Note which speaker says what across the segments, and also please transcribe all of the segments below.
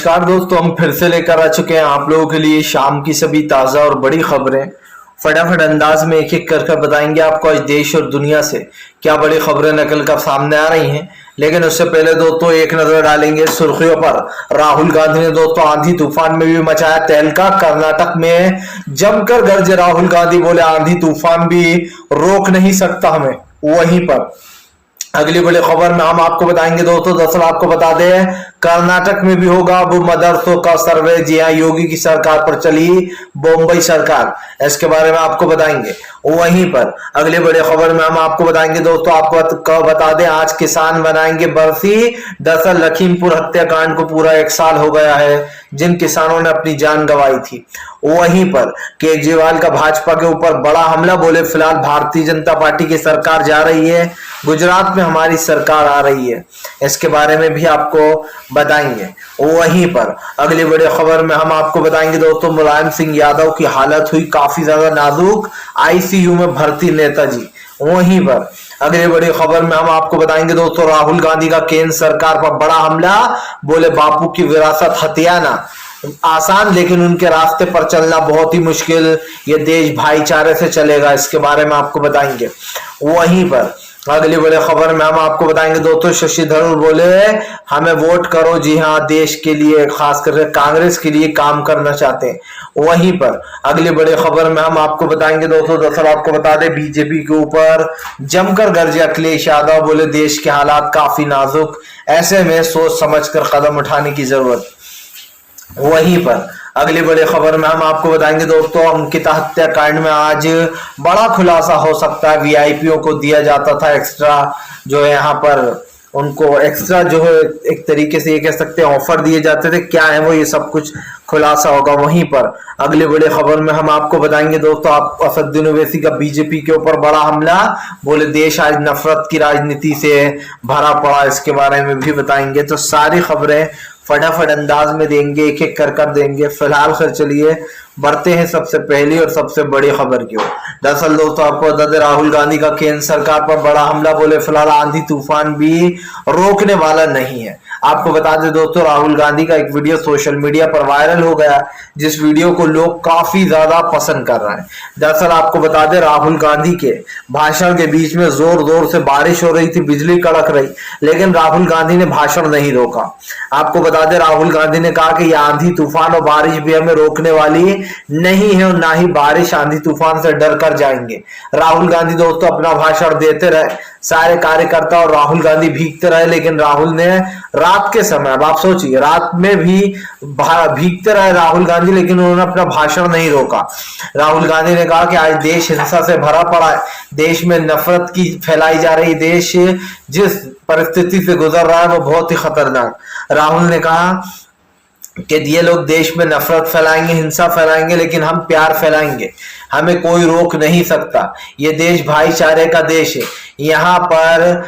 Speaker 1: नमस्कार दोस्तों, हम फिर से लेकर आ चुके हैं आप लोगों के लिए शाम की सभी ताज़ा और बड़ी खबरें। फटाफट अंदाज में एक एक कर बताएंगे आपको आज देश और दुनिया से क्या बड़ी खबरें निकल कर सामने आ रही हैं। लेकिन उससे पहले दोस्तों एक नजर डालेंगे सुर्खियों पर। राहुल गांधी ने दोस्तों आंधी तूफान में भी मचाया तहलका। कर्नाटक में जमकर गरजे राहुल गांधी, बोले आंधी तूफान भी रोक नहीं सकता हमें। वहीं पर अगली बड़ी खबर में हम आपको बताएंगे दोस्तों, दरअसल आपको बता दें कर्नाटक में भी होगा अब मदरसों का सर्वे। जी हाँ, योगी की सरकार पर चली बम्बई सरकार, इसके बारे में आपको बताएंगे। वहीं पर अगली बड़ी खबर में हम आपको बताएंगे दोस्तों, आपको बता दें आज किसान बनाएंगे बरसी। दरअसल लखीमपुर हत्याकांड को पूरा 1 साल हो गया है जिन किसानों ने अपनी जान गंवाई थी। वहीं पर केजरीवाल का भाजपा के ऊपर बड़ा हमला, बोले फिलहाल भारतीय जनता पार्टी की सरकार जा रही है, गुजरात में हमारी सरकार आ रही है, इसके बारे में भी आपको बताएंगे। वहीं पर अगली बड़ी खबर में हम आपको बताएंगे दोस्तों, मुलायम सिंह यादव की हालत हुई काफी ज्यादा नाजुक, आईसीयू में भर्ती नेताजी। वहीं पर अगली बड़ी खबर में हम आपको बताएंगे दोस्तों, राहुल गांधी का केंद्र सरकार पर बड़ा हमला, बोले बापू की विरासत हथियाना आसान लेकिन उनके रास्ते पर चलना बहुत ही मुश्किल, ये देश भाईचारे से चलेगा, इसके बारे में आपको बताएंगे। वहीं पर अगली बड़ी खबर में हम आपको बताएंगे दोस्तों, शशि थरूर बोले हमें वोट करो। जी हाँ, देश के लिए खास करके कांग्रेस के लिए काम करना चाहते हैं। वहीं पर अगली बड़ी खबर में हम आपको बताएंगे दोस्तों, दरअसल आपको बता दें बीजेपी के ऊपर जमकर गरजे अखिलेश यादव, बोले देश के हालात काफी नाजुक, ऐसे में सोच समझकर कदम उठाने की जरूरत। वहीं पर अगली बड़ी खबर में हम आपको बताएंगे दोस्तों, अंकिता हत्याकांड में आज बड़ा खुलासा हो सकता है। वीआईपीओ को दिया जाता था एक्स्ट्रा, जो है यहाँ पर उनको एक्स्ट्रा जो है एक तरीके से ये कह सकते हैं ऑफर दिए जाते थे, क्या है वो ये सब कुछ खुलासा होगा। वहीं पर अगली बड़ी खबर में हम आपको बताएंगे दोस्तों, आप असदुद्दीन ओवैसी का बीजेपी के ऊपर बड़ा हमला, बोले देश आज नफरत की राजनीति से भरा पड़ा, इसके बारे में भी बताएंगे। तो सारी खबरें फटाफट अंदाज में देंगे, एक एक कर देंगे। फिलहाल फिर चलिए बढ़ते हैं सबसे पहली और सबसे बड़ी खबर की ओर। दरअसल दोस्तों आपको बता दें, राहुल गांधी का केंद्र सरकार पर बड़ा हमला, बोले फिलहाल आंधी तूफान भी रोकने वाला नहीं है। आपको बता दें दोस्तों, राहुल गांधी का एक वीडियो सोशल मीडिया पर वायरल हो गया, जिस वीडियो को लोग काफी ज्यादा पसंद कर रहे हैं। दरअसल आपको बता दें, राहुल गांधी के भाषण के बीच में जोर जोर से बारिश हो रही थी, बिजली कड़क रही, लेकिन राहुल गांधी ने भाषण नहीं रोका। आपको बता दें, राहुल गांधी ने कहा कि ये आंधी तूफान और बारिश भी हमें रोकने वाली नहीं है और ना ही बारिश आंधी तूफान से डर कर जाएंगे। राहुल गांधी दोस्तों अपना भाषण देते रहे, सारे कार्यकर्ता और राहुल गांधी भीगते रहे, लेकिन राहुल ने रात के समय, अब आप सोचिए रात में भी भीगते रहे राहुल गांधी, लेकिन उन्होंने अपना भाषण नहीं रोका। राहुल गांधी ने कहा कि आज देश हिंसा से भरा पड़ा है, देश में नफरत की फैलाई जा रही, देश जिस परिस्थिति से गुजर रहा है वो बहुत ही खतरनाक। राहुल ने कहा कि ये लोग देश में नफरत फैलाएंगे, हिंसा फैलाएंगे, लेकिन हम प्यार फैलाएंगे, हमें कोई रोक नहीं सकता। ये देश भाईचारे का देश है, यहाँ पर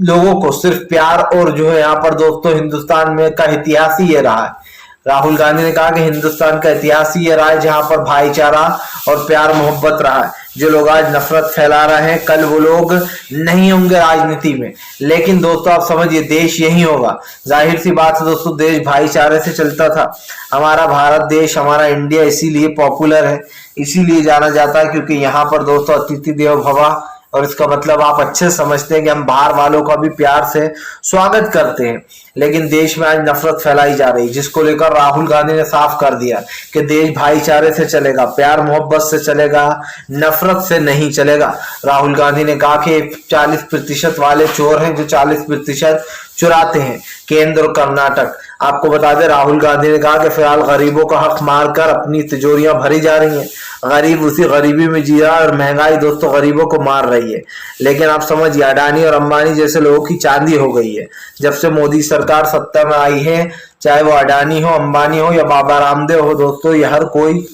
Speaker 1: लोगों को सिर्फ प्यार और जो है यहाँ पर दोस्तों हिंदुस्तान में का इतिहास ही ये रहा है। राहुल गांधी ने कहा कि हिंदुस्तान का इतिहास ही ये रहा है जहां पर भाईचारा और प्यार मोहब्बत रहा है। जो लोग आज नफरत फैला रहे हैं कल वो लोग नहीं होंगे राजनीति में, लेकिन दोस्तों आप समझिए देश यही होगा। जाहिर सी बात है दोस्तों, देश भाईचारे से चलता था। हमारा भारत देश, हमारा इंडिया इसीलिए पॉपुलर है, इसीलिए जाना जाता है क्योंकि यहाँ पर दोस्तों अतिथि देवो भव, और इसका मतलब आप अच्छे समझते हैं कि हम बाहर वालों का भी प्यार से स्वागत करते हैं। लेकिन देश में आज नफरत फैलाई जा रही, जिसको लेकर राहुल गांधी ने साफ कर दिया कि देश भाईचारे से चलेगा, प्यार मोहब्बत से चलेगा, नफरत से नहीं चलेगा। राहुल गांधी ने कहा कि 40% वाले चोर हैं जो 40% चुराते हैं, केंद्र और कर्नाटक। आपको बता दें, राहुल गांधी ने कहा कि फिलहाल गरीबों का हक मारकर अपनी तिजोरियां भरी जा रही हैं, गरीब उसी गरीबी में जी रहा है और महंगाई दोस्तों गरीबों को मार रही है। लेकिन आप समझिए अडानी और अंबानी जैसे लोगों की चांदी हो गई है जब से मोदी सरकार सत्ता में आई है, चाहे वो अडानी हो, अंबानी हो या बाबा रामदेव हो दोस्तों, ये हर कोई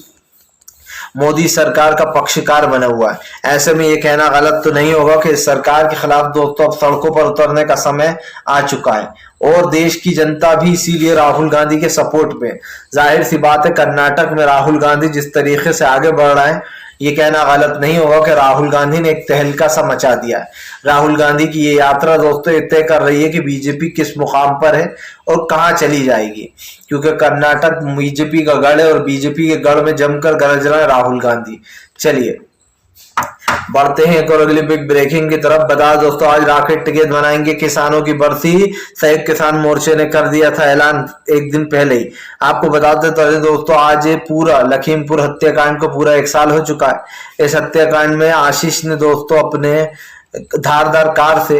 Speaker 1: मोदी सरकार का पक्षकार बना हुआ है। ऐसे में ये कहना गलत तो नहीं होगा कि इस सरकार के खिलाफ दोस्तों अब सड़कों पर उतरने का समय आ चुका है और देश की जनता भी इसीलिए राहुल गांधी के सपोर्ट पे। जाहिर सी बात है कर्नाटक में राहुल गांधी जिस तरीके से आगे बढ़ रहा है, ये कहना गलत नहीं होगा कि राहुल गांधी ने एक तहलका सा मचा दिया है। राहुल गांधी की ये यात्रा दोस्तों ये तय कर रही है कि बीजेपी किस मुकाम पर है और कहाँ चली जाएगी, क्योंकि कर्नाटक बीजेपी का गढ़ है और बीजेपी के गढ़ में जमकर गरज रहा है राहुल गांधी। चलिए बढ़ते हैं एक और अगली बिग ब्रेकिंग की तरफ। बता दोस्तों, आज राकेट टिकट बनाएंगे किसानों की बरसी, संयुक्त किसान मोर्चे ने कर दिया था ऐलान एक दिन पहले ही। आपको बताते चले दोस्तों, आज पूरा लखीमपुर हत्याकांड को पूरा 1 साल हो चुका है। इस हत्याकांड में आशीष ने दोस्तों अपने धारदार कार से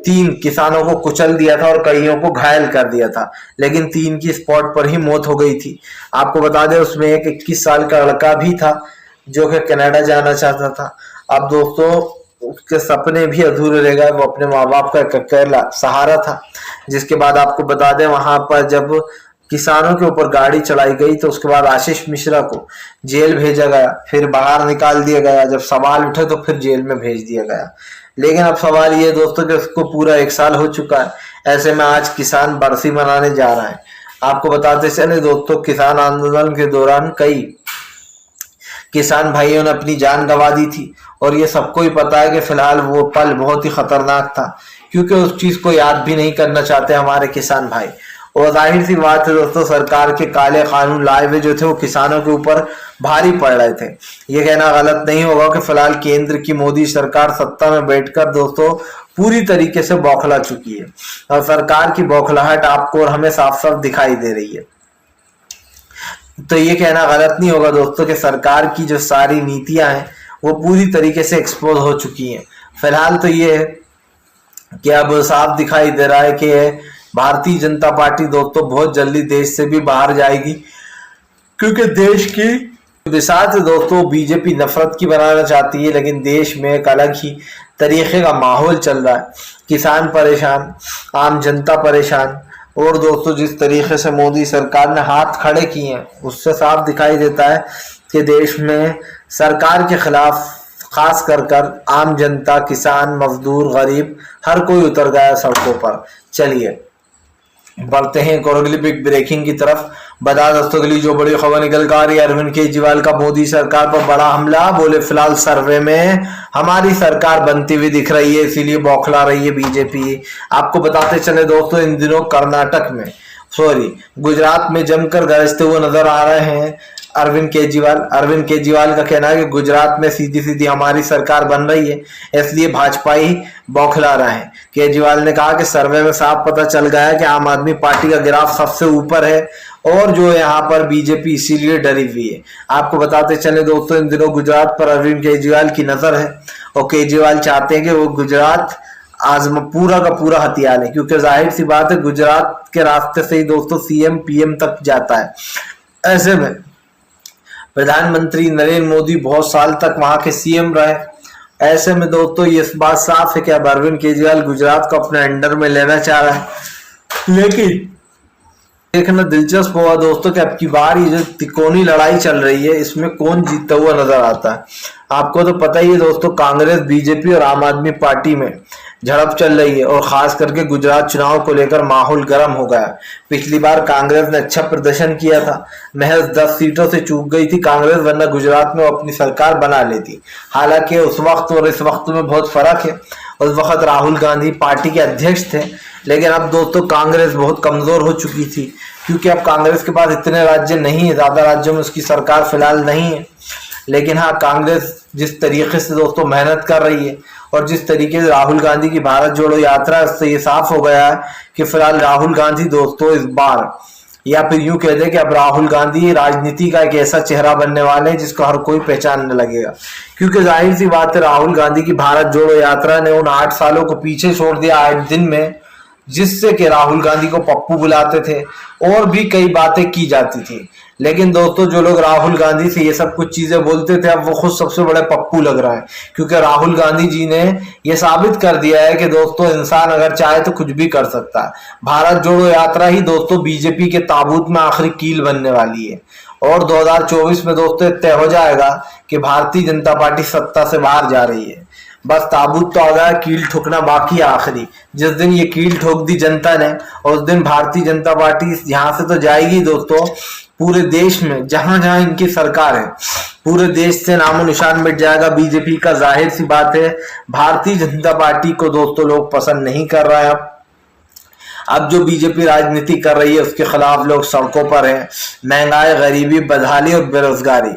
Speaker 1: 3 किसानों को कुचल दिया था और कईयों को घायल कर दिया था, लेकिन 3 की स्पॉट पर ही मौत हो गई थी। आपको बता दें उसमें एक 21 साल का लड़का भी था जो कि कनाडा जाना चाहता था। अब दोस्तों उसके सपने भी अधूरे रह गए, वो अपने माँ बाप का एक अकेला सहारा था। जिसके बाद आपको बता दें वहां पर जब किसानों के ऊपर गाड़ी चलाई गई तो उसके बाद आशीष मिश्रा को जेल भेजा गया, फिर बाहर निकाल दिया गया। जब सवाल उठे तो फिर जेल में भेज दिया गया। लेकिन अब सवाल ये दोस्तों कि उसको पूरा 1 साल हो चुका है। ऐसे में आज किसान बरसी मनाने जा रहा है। आपको बताते चले दोस्तों, किसान आंदोलन के दौरान कई किसान भाइयों ने अपनी जान गंवा दी थी और ये सबको ही पता है कि फिलहाल वो पल बहुत ही खतरनाक था, क्योंकि उस चीज को याद भी नहीं करना चाहते हमारे किसान भाई। और जाहिर सी बात है दोस्तों, सरकार के काले कानून लाए हुए जो थे वो किसानों के ऊपर भारी पड़ रहे थे। ये कहना गलत नहीं होगा कि फिलहाल केंद्र की मोदी सरकार सत्ता में बैठकर दोस्तों पूरी तरीके से बौखला चुकी है और सरकार की बौखलाहट आपको और हमें साफ साफ दिखाई दे रही है। तो ये कहना गलत नहीं होगा दोस्तों कि सरकार की जो सारी नीतियां हैं वो पूरी तरीके से एक्सपोज हो चुकी हैं। फिलहाल तो ये है कि अब साफ दिखाई दे रहा है कि भारतीय जनता पार्टी दोस्तों बहुत जल्दी देश से भी बाहर जाएगी, क्योंकि देश की दिशा से दोस्तों बीजेपी नफरत की बनाना चाहती है, लेकिन देश में एक अलग ही तरीके का माहौल चल रहा है। किसान परेशान, आम जनता परेशान, और दोस्तों जिस तरीके से मोदी सरकार ने हाथ खड़े किए हैं उससे साफ दिखाई देता है कि देश में सरकार के खिलाफ खास कर आम जनता, किसान, मजदूर, गरीब हर कोई उतर गया सड़कों पर। चलिए बढ़ते हैं एक और अगली बिग ब्रेकिंग की तरफ। बता दोस्तों अगली जो बड़ी खबर निकल कर आ रही है, अरविंद केजरीवाल का मोदी सरकार पर बड़ा हमला। बोले फिलहाल सर्वे में हमारी सरकार बनती हुई दिख रही है, इसीलिए बौखला रही है बीजेपी। आपको बताते चले दोस्तों, इन दिनों कर्नाटक में गुजरात में जमकर गरजते हुए नजर आ रहे हैं अरविंद केजरीवाल का कहना है कि गुजरात में सीधी सीधी हमारी सरकार बन रही है, इसलिए भाजपा ही बौखला रहा है। केजरीवाल ने कहा कि सर्वे में साफ पता चल गया है कि आम आदमी पार्टी का ग्राफ सबसे ऊपर है और जो यहाँ पर बीजेपी इसीलिए डरी हुई है। आपको बताते चले दोस्तों, इन दिनों गुजरात पर अरविंद केजरीवाल की नजर है और केजरीवाल चाहते हैं कि वो गुजरात आजमा पूरा का पूरा हथियार है, क्योंकि जाहिर सी बात है गुजरात के रास्ते से ही दोस्तों सीएम पीएम तक जाता है। ऐसे में प्रधानमंत्री नरेंद्र मोदी बहुत साल तक वहां के सीएम रहे। ऐसे में दोस्तों ये बात साफ है कि अब अरविंद केजरीवाल गुजरात को अपने अंडर में लेना चाह रहा है। लेकिन देखना दिलचस्प हुआ दोस्तों कि अब की बार ये जो तिकोनी लड़ाई चल रही है इसमें कौन जीतता हुआ नजर आता है। आपको तो पता ही है दोस्तों, कांग्रेस, बीजेपी और आम आदमी पार्टी में झड़प चल रही है और खास करके गुजरात चुनाव को लेकर माहौल गर्म हो गया। पिछली बार कांग्रेस ने अच्छा प्रदर्शन किया था, महज 10 सीटों से चूक गई थी कांग्रेस, वरना गुजरात में वो अपनी सरकार बना लेती। हालांकि उस वक्त और इस वक्त में बहुत फर्क है। उस वक्त राहुल गांधी पार्टी के अध्यक्ष थे, लेकिन अब दोस्तों कांग्रेस बहुत कमजोर हो चुकी थी, क्योंकि अब कांग्रेस के पास इतने राज्य नहीं है, ज्यादा राज्यों में उसकी सरकार फिलहाल नहीं है। लेकिन हाँ, कांग्रेस जिस तरीके से दोस्तों मेहनत कर रही है और जिस तरीके से राहुल गांधी की भारत जोड़ो यात्रा है, उससे ये साफ हो गया है कि फिलहाल राहुल गांधी दोस्तों इस बार, या फिर यूं कह दे कि अब राहुल गांधी राजनीति का एक ऐसा चेहरा बनने वाले हैं जिसको हर कोई पहचानने लगेगा। क्योंकि जाहिर सी बात है, राहुल गांधी की भारत जोड़ो यात्रा ने उन 8 सालों को पीछे छोड़ दिया 8 दिन में, जिससे कि राहुल गांधी को पप्पू बुलाते थे और भी कई बातें की जाती थी। लेकिन दोस्तों जो लोग राहुल गांधी से ये सब कुछ चीजें बोलते थे, अब वो खुद सबसे बड़े पप्पू लग रहा है, क्योंकि राहुल गांधी जी ने ये साबित कर दिया है कि दोस्तों इंसान अगर चाहे तो कुछ भी कर सकता है। भारत जोड़ो यात्रा ही दोस्तों बीजेपी के ताबूत में आखिरी कील बनने वाली है और 2024 में दोस्तों तय हो जाएगा कि भारतीय जनता पार्टी सत्ता से बाहर जा रही है। बस ताबूत तो आ गया, कील ठोकना बाकी है आखिरी। जिस दिन ये कील ठोक दी जनता ने, उस दिन भारतीय जनता पार्टी यहाँ से तो जाएगी दोस्तों, पूरे देश में जहां जहां इनकी सरकार है पूरे देश से नामो निशान मिट जाएगा बीजेपी का। जाहिर सी बात है भारतीय जनता पार्टी को दोस्तों लोग पसंद नहीं कर रहा है। अब जो बीजेपी राजनीति कर रही है उसके खिलाफ लोग सड़कों पर हैं। महंगाई, गरीबी, बदहाली और बेरोजगारी,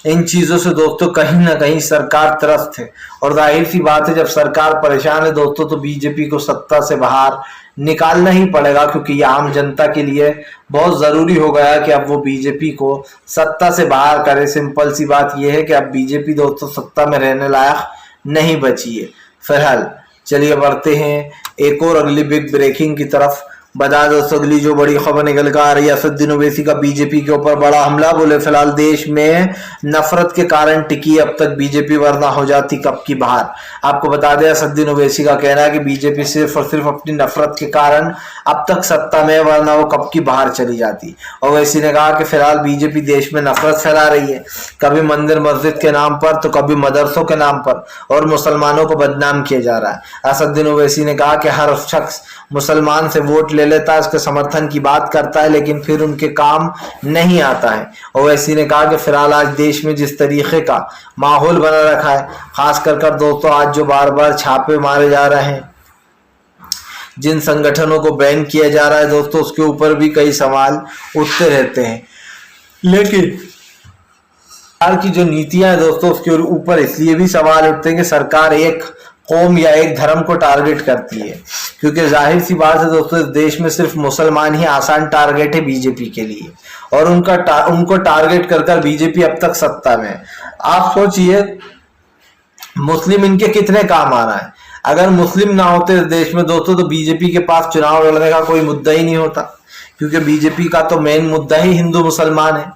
Speaker 1: इन चीजों से दोस्तों कहीं ना कहीं सरकार त्रस्त है। और जाहिर सी बात है जब सरकार परेशान है दोस्तों तो बीजेपी को सत्ता से बाहर निकालना ही पड़ेगा, क्योंकि ये आम जनता के लिए बहुत जरूरी हो गया कि अब वो बीजेपी को सत्ता से बाहर करे। सिंपल सी बात यह है कि अब बीजेपी दोस्तों सत्ता में रहने लायक नहीं बची है फिलहाल। चलिए बढ़ते हैं एक और अगली बिग ब्रेकिंग की तरफ। बता दोस्तों अगली जो बड़ी खबर निकल कर आ रही है, असदुद्दीन ओवैसी का बीजेपी के ऊपर बड़ा हमला। बोले फिलहाल देश में नफरत के कारण टिकी अब तक बीजेपी, वरना हो जाती कब की बाहर। आपको बता दें असदुद्दीन ओवैसी का कहना है कि बीजेपी सिर्फ और सिर्फ अपनी नफरत के कारण अब तक सत्ता में, वरना वो कब की बाहर चली जाती। ओवैसी ने कहा कि फिलहाल बीजेपी देश में नफरत फैला रही है, कभी मंदिर मस्जिद के नाम पर तो कभी मदरसों के नाम पर, और मुसलमानों को बदनाम किया जा रहा है। असदुद्दीन ओवैसी ने कहा कि हर शख्स मुसलमान से वोट ले लेता है, उसके समर्थन की बात करता है, लेकिन फिर उनके काम नहीं आता है। ओवैसी ने कहा कि फिलहाल आज देश में जिस तरीके का माहौल बना रखा है, खास कर दोस्तों आज जो बार बार छापे मारे जा रहे हैं, जिन संगठनों को बैन किया जा रहा है दोस्तों, उसके ऊपर भी कई सवाल उठते रहते हैं। लेकिन सरकार की जो नीतियां है दोस्तों उसके ऊपर इसलिए भी सवाल उठते हैं कि सरकार एक कौम या एक धर्म को टारगेट करती है, क्योंकि जाहिर सी बात है दोस्तों इस देश में सिर्फ मुसलमान ही आसान टारगेट है बीजेपी के लिए, और उनको टारगेट कर बीजेपी अब तक सत्ता में है। आप सोचिए मुस्लिम इनके कितने काम आ रहा है। अगर मुस्लिम ना होते इस देश में दोस्तों तो बीजेपी के पास चुनाव लड़ने का कोई मुद्दा ही नहीं होता, क्योंकि बीजेपी का तो मेन मुद्दा ही हिंदू मुसलमान है।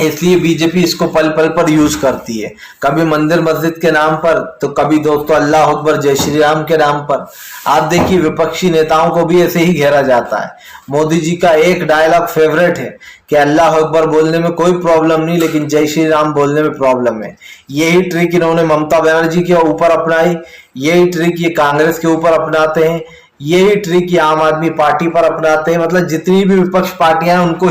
Speaker 1: इसलिए बीजेपी इसको पल पल पर यूज करती है, कभी मंदिर मस्जिद के नाम पर तो कभी दोस्तों अल्लाह अकबर जय श्री राम के नाम पर। आप देखिए विपक्षी नेताओं को भी ऐसे ही घेरा जाता है। मोदी जी का एक डायलॉग फेवरेट है कि अल्लाह अकबर बोलने में कोई प्रॉब्लम नहीं, लेकिन जय श्री राम बोलने में प्रॉब्लम है। यही ट्रिक इन्होंने ममता बनर्जी के ऊपर अपनाई, यही ट्रिक ये कांग्रेस के ऊपर अपनाते हैं, यही ट्रिक ये आम आदमी पार्टी पर अपनाते हैं। मतलब जितनी भी विपक्ष पार्टियां हैं उनको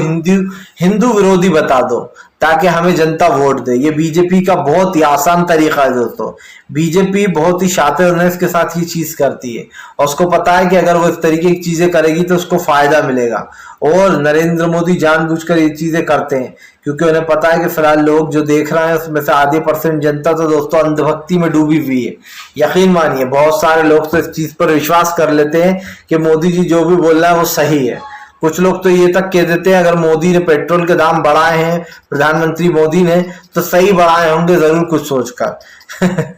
Speaker 1: हिंदू विरोधी बता दो ताकि हमें जनता वोट दे। ये बीजेपी का बहुत ही आसान तरीका है दोस्तों। बीजेपी बहुत ही शातिरनेस के साथ ये चीज करती है और उसको पता है कि अगर वो इस तरीके की चीजें करेगी तो उसको फायदा मिलेगा। और नरेंद्र मोदी जानबूझकर ये चीजें करते हैं क्योंकि उन्हें पता है कि फिलहाल लोग जो देख रहे हैं उसमें से आधे % जनता तो दोस्तों अंधभक्ति में डूबी हुई है। यकीन मानिए बहुत सारे लोग तो इस चीज पर विश्वास कर लेते हैं कि मोदी जी जो भी बोल रहा है वो सही है। कुछ लोग तो ये तक कह देते हैं अगर मोदी ने पेट्रोल के दाम बढ़ाए हैं, प्रधानमंत्री मोदी ने, तो सही बढ़ाए होंगे जरूर कुछ सोचकर।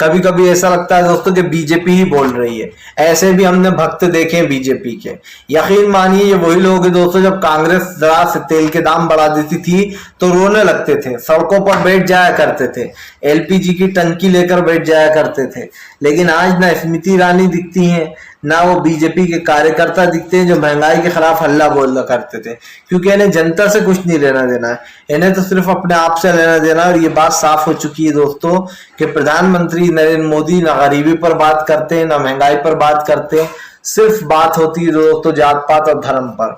Speaker 1: कभी कभी ऐसा लगता है दोस्तों कि बीजेपी ही बोल रही है। ऐसे भी हमने भक्त देखे हैं बीजेपी के। यकीन मानिए ये वही लोग हैं दोस्तों जब कांग्रेस जरा से तेल के दाम बढ़ा देती थी तो रोने लगते थे, सड़कों पर बैठ जाया करते थे, LPG की टंकी लेकर बैठ जाया करते थे। लेकिन आज ना स्मृति ईरानी दिखती हैं ना वो बीजेपी के कार्यकर्ता दिखते हैं जो महंगाई के खिलाफ हल्ला बोलना करते थे, क्योंकि इन्हें जनता से कुछ नहीं लेना देना है, इन्हें तो सिर्फ अपने आप से लेना देना। और ये बात साफ हो चुकी है दोस्तों कि प्रधानमंत्री नरेंद्र मोदी ना गरीबी पर बात करते हैं ना महंगाई पर बात करते हैं, सिर्फ बात होती है दोस्तों जात पात और धर्म पर।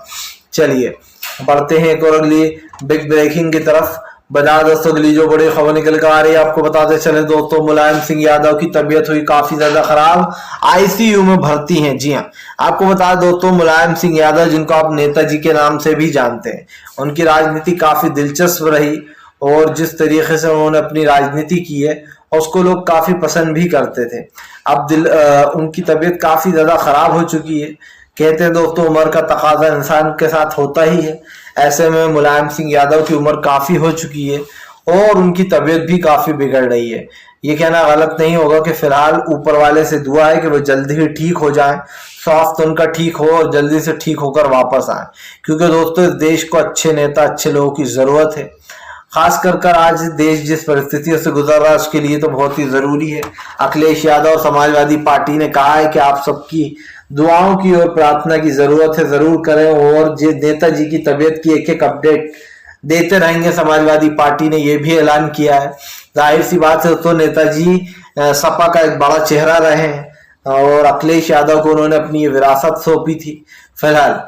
Speaker 1: चलिए बढ़ते हैं एक और अगली बिग ब्रेकिंग की तरफ। बता दोस्तों अगली जो बड़ी खबर निकल कर आ रही है आपको बताते चले दोस्तों, मुलायम सिंह यादव की तबीयत हुई काफी ज्यादा खराब, ICU में भर्ती हैं। जी हाँ, आपको बता दोस्तों मुलायम सिंह यादव जिनको आप नेताजी के नाम से भी जानते हैं, उनकी राजनीति काफी दिलचस्प रही और जिस तरीके से उन्होंने अपनी राजनीति की है उसको लोग काफी पसंद भी करते थे। अब उनकी तबीयत काफी ज्यादा खराब हो चुकी है। कहते हैं दोस्तों उम्र का तकाजा इंसान के साथ होता ही है, ऐसे में मुलायम सिंह यादव की उम्र काफी हो चुकी है और उनकी तबीयत भी काफी बिगड़ रही है। ये कहना गलत नहीं होगा कि फिलहाल ऊपर वाले से दुआ है कि वो जल्दी ही ठीक हो जाए, स्वास्थ्य उनका ठीक हो और जल्दी से ठीक होकर वापस आए, क्योंकि दोस्तों इस देश को अच्छे नेता अच्छे लोगों की जरूरत है। खास कर आज देश जिस परिस्थितियों से गुजर रहा है उसके लिए तो बहुत ही जरूरी है। अखिलेश यादव समाजवादी पार्टी ने कहा है कि आप सबकी दुआओं की और प्रार्थना की जरूरत है, जरूर करें और नेताजी की तबीयत की एक एक अपडेट देते रहेंगे। समाजवादी पार्टी ने यह भी ऐलान किया है। जाहिर सी बात है तो नेताजी सपा का एक बड़ा चेहरा रहे हैं और अखिलेश यादव को उन्होंने अपनी विरासत सौंपी थी। फिलहाल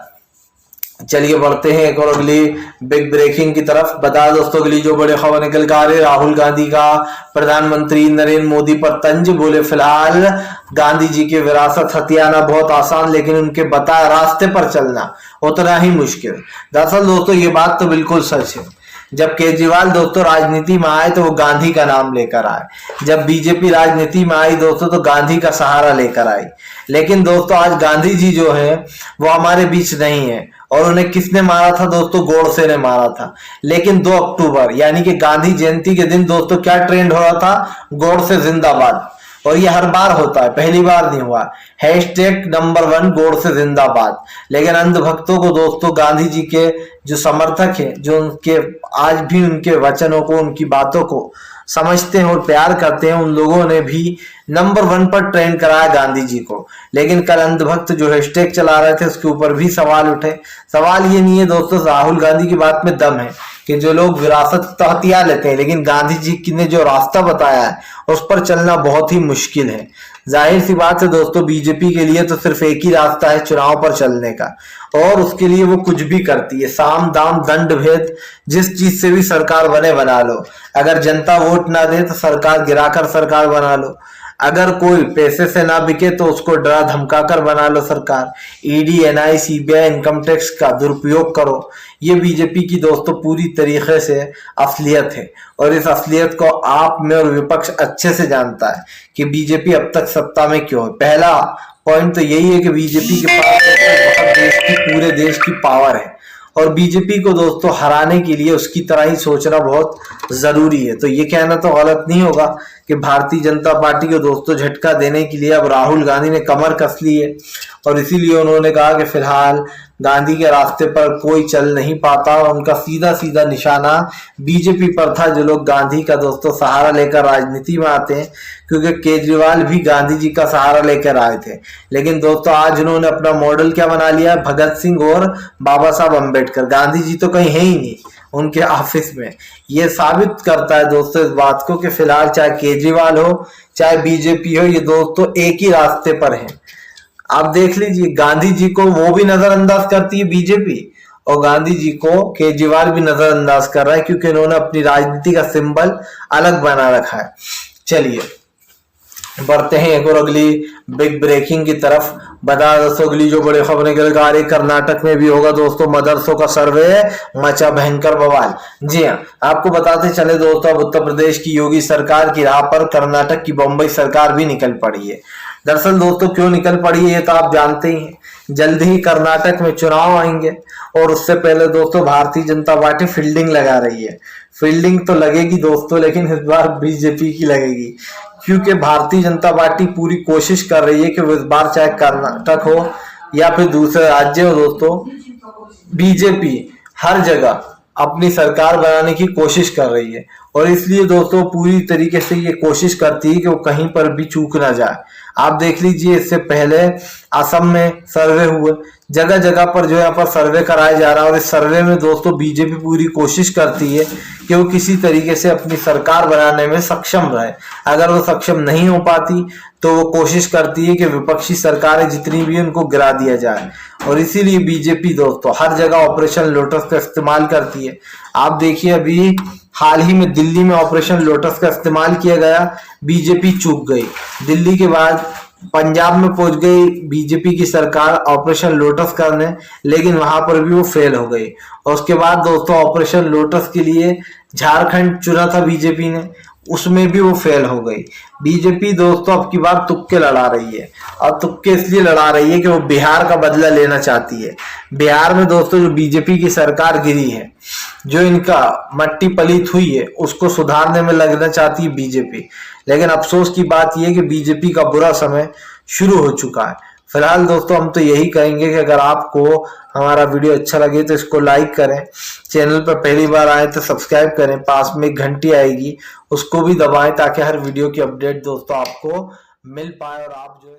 Speaker 1: चलिए बढ़ते हैं एक और अगली बिग ब्रेकिंग की तरफ। बता दोस्तों अगली जो बड़ी खबर निकल कर आ रही है, राहुल गांधी का प्रधानमंत्री नरेंद्र मोदी पर तंज, बोले फिलहाल गांधी जी की विरासत हथियाना बहुत आसान, लेकिन उनके बताए रास्ते पर चलना उतना ही मुश्किल। दरअसल दोस्तों ये बात तो बिल्कुल सच है। जब केजरीवाल दोस्तों राजनीति में आए तो वो गांधी का नाम लेकर आए। जब बीजेपी राजनीति में आई दोस्तों तो गांधी का सहारा लेकर आई। लेकिन दोस्तों आज गांधी जी जो है वो हमारे बीच नहीं है। और उन्हें किसने मारा था दोस्तों? गोडसे ने मारा था। लेकिन 2 अक्टूबर यानी कि गांधी जयंती के दिन दोस्तों क्या ट्रेंड हो रहा था? गोडसे जिंदाबाद। और ये हर बार होता है, पहली बार नहीं हुआ। #1 गोडसे जिंदाबाद। लेकिन अंधभक्तों को दोस्तों गांधी जी के जो समर्थक हैं, जो उनके आज भी उनके वचनों को, उनकी बातों को समझते हैं और प्यार करते हैं, उन लोगों ने भी नंबर 1 पर ट्रेंड कराया गांधी जी को। लेकिन कल अंधभक्त जो हैशटैग चला रहे थे उसके ऊपर भी सवाल उठे। सवाल ये नहीं है दोस्तों, राहुल गांधी की बात में दम है कि जो लोग विरासत तो हथिया लेते हैं, लेकिन गांधी जी ने जो रास्ता बताया है उस पर चलना बहुत ही मुश्किल है। जाहिर सी बात है दोस्तों, बीजेपी के लिए तो सिर्फ एक ही रास्ता है चुनाव पर चलने का, और उसके लिए वो कुछ भी करती है। साम दाम दंड भेद, जिस चीज से भी सरकार बना लो। अगर जनता वोट ना दे तो सरकार गिराकर सरकार बना लो। अगर कोई पैसे से ना बिके तो उसको डरा धमका कर बना लो सरकार। ED, NI, CBI, income tax का दुरुपयोग करो। ये बीजेपी की दोस्तों पूरी तरीके से असलियत है, और इस असलियत को आप में और विपक्ष अच्छे से जानता है कि बीजेपी अब तक सत्ता में क्यों है। पहला पॉइंट तो यही है कि बीजेपी के पास पूरे देश की पावर है, और बीजेपी को दोस्तों हराने के लिए उसकी तरह ही सोचना बहुत जरूरी है। तो ये कहना तो गलत नहीं होगा कि भारतीय जनता पार्टी को दोस्तों झटका देने के लिए अब राहुल गांधी ने कमर कस ली है, और इसीलिए उन्होंने कहा कि फिलहाल गांधी के रास्ते पर कोई चल नहीं पाता, और उनका सीधा सीधा निशाना बीजेपी पर था, जो लोग गांधी का दोस्तों सहारा लेकर राजनीति में आते हैं। क्योंकि केजरीवाल भी गांधी जी का सहारा लेकर आए थे, लेकिन दोस्तों आज उन्होंने अपना मॉडल क्या बना लिया? भगत सिंह और बाबा साहब अम्बेडकर। गांधी जी तो कहीं है ही नहीं उनके ऑफिस में। ये साबित करता है दोस्तों इस बात को कि फिलहाल चाहे केजरीवाल हो चाहे बीजेपी हो, ये दोस्तों एक ही रास्ते पर है। आप देख लीजिए, गांधी जी को वो भी नजरअंदाज करती है बीजेपी, और गांधी जी को केजरीवाल भी नजरअंदाज कर रहा है, क्योंकि इन्होंने अपनी राजनीति का सिंबल अलग बना रखा है। चलिए बढ़ते हैं एक और अगली बिग ब्रेकिंग की तरफ। बता दोस्तों अगली जो बड़ी खबर निकल आ रही, कर्नाटक में भी होगा दोस्तों मदरसों का सर्वे, मचा भयंकर बवाल। जी हाँ, आपको बताते चले दोस्तों, अब उत्तर प्रदेश की योगी सरकार की राह पर कर्नाटक की बम्बई सरकार भी निकल पड़ी है। दरअसल दोस्तों क्यों निकल पड़ी है ये तो आप जानते ही हैं। जल्द ही कर्नाटक में चुनाव आएंगे, और उससे पहले दोस्तों भारतीय जनता पार्टी फील्डिंग लगा रही है। फील्डिंग तो लगेगी दोस्तों, लेकिन इस बार बीजेपी की लगेगी, क्योंकि भारतीय जनता पार्टी पूरी कोशिश कर रही है कि वो इस बार चाहे कर्नाटक हो या फिर दूसरे राज्य हो दोस्तों, बीजेपी हर जगह अपनी सरकार बनाने की कोशिश कर रही है। और इसलिए दोस्तों पूरी तरीके से ये कोशिश करती है कि वो कहीं पर भी चूक ना जाए। आप देख लीजिए, इससे पहले असम में सर्वे हुए, जगह जगह पर जो यहाँ पर सर्वे कराया जा रहा है, और इस सर्वे में दोस्तों बीजेपी पूरी कोशिश करती है कि वो किसी तरीके से अपनी सरकार बनाने में सक्षम रहे। अगर वो सक्षम नहीं हो पाती तो वो कोशिश करती है कि विपक्षी सरकारें जितनी भी उनको गिरा दिया जाए। और इसीलिए बीजेपी दोस्तों हर जगह ऑपरेशन लोटस का इस्तेमाल करती है। आप देखिए, अभी हाल ही में दिल्ली में ऑपरेशन लोटस का इस्तेमाल किया गया, बीजेपी चूक गई। दिल्ली के बाद पंजाब में पहुंच गई बीजेपी की सरकार ऑपरेशन लोटस करने, लेकिन वहां पर भी वो फेल हो गई। और उसके बाद दोस्तों ऑपरेशन लोटस के लिए झारखंड चुना था बीजेपी ने, उसमें भी वो फेल हो गई। बीजेपी दोस्तों अब की बार तुक्के लड़ा रही है, और तुक्के इसलिए लड़ा रही है कि वो बिहार का बदला लेना चाहती है। बिहार में दोस्तों जो बीजेपी की सरकार गिरी है, जो इनका मट्टी पलीत हुई है, उसको सुधारने में लगना चाहती है बीजेपी। लेकिन अफसोस की बात यह है कि बीजेपी का बुरा समय शुरू हो चुका है। फिलहाल दोस्तों हम तो यही कहेंगे कि अगर आपको हमारा वीडियो अच्छा लगे तो इसको लाइक करें, चैनल पर पहली बार आए तो सब्सक्राइब करें, पास में एक घंटी आएगी उसको भी दबाएं, ताकि हर वीडियो की अपडेट दोस्तों आपको मिल पाए और आप जो है